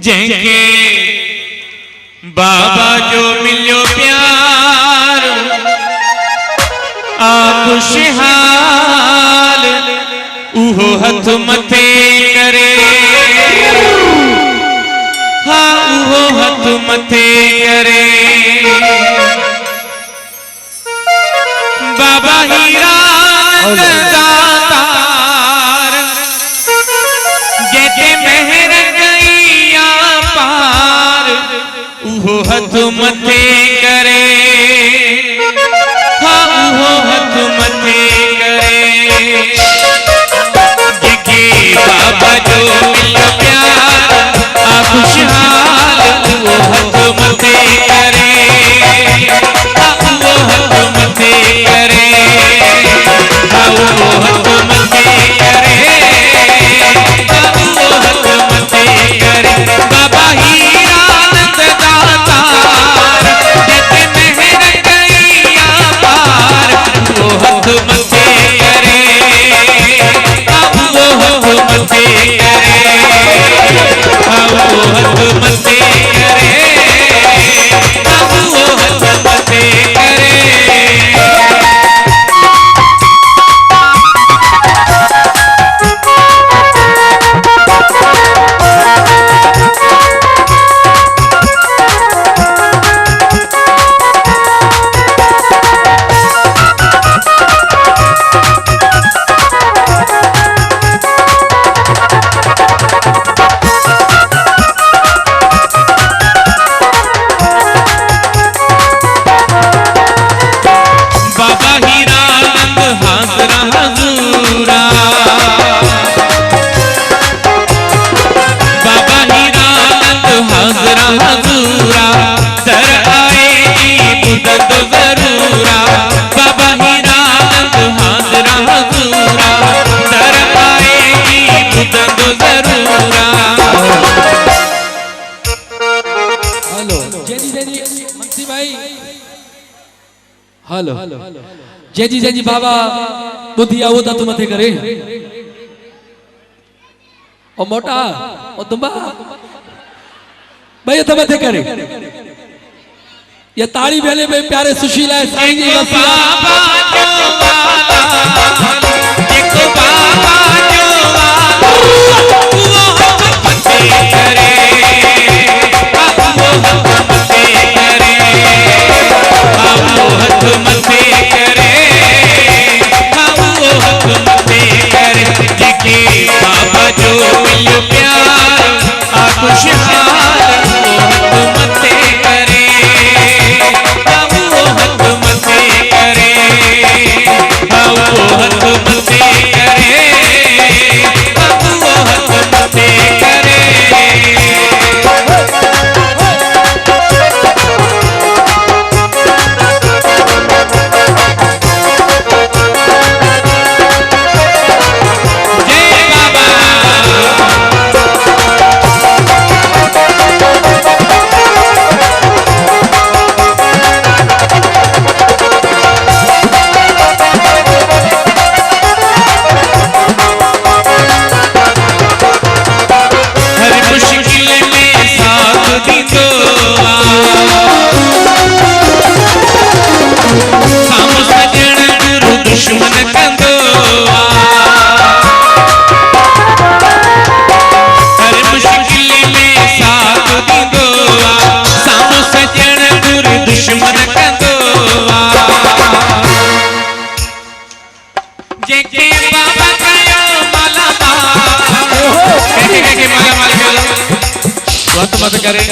जंहिंखे बाबा जो मिलियो प्यार आ खुशहाल उहो हथ मथे करे हाँ उहो हथ मथे करे बाबा हीरा दातार जेते मेहर गईया पार उहो हथ मथे करे हाँ उहो हथ मथे करे जेके बाबा जो मिलियो प्यार आ खुशहाल उहो हथ मथे करे हाँ उहो हथ मथे करे हाँ उहो हथ मथे करे हाँ उहो हथ मथे करे बाबा हीरानंद दातार जेते मेहर गईया पार उहो हथ मथे करे हाँ उहो हथ मथे करे हाँ उहो हथ मथे करे हाँ उहो हथ मथे करे बाबा हीरानंद हाजरा हजूरा बाबा हीरानंद हाजरा हजूरा दर आएगी बुदत जरूरा बाबा हीरानंद हाजरा हजूरा दर आएगी बुदत जरूरा हेलो जेजी मंसी भाई हेलो जेजी बाबा बुद्धि आओ तो मथे करे ओ मोटा ओ तुम्बा भाई तो मथे करे ये ताली बेले में प्यारे सुशीला साईं जी बाबा जो वाला देखो बाबा जो वाला वो हथ मथे करे वो हथ मथे करे वो हथ मथे करे वो हथ मथे करे जेके बाबा जो मिलियो प्यार आ खुशहाल वो हथ मथे करे वो हथ मथे करे वो हथ मथे करे वो हथ मथे करे हर मुश्किल में साथ दींदो साम सजण गुरु दुश्मन कंदो हर मुश्किल में साथ दींदो साम सजण गुरु दुश्मन कंदो जेके बाबा कयो माला माल के माला माल कयो वत मत करे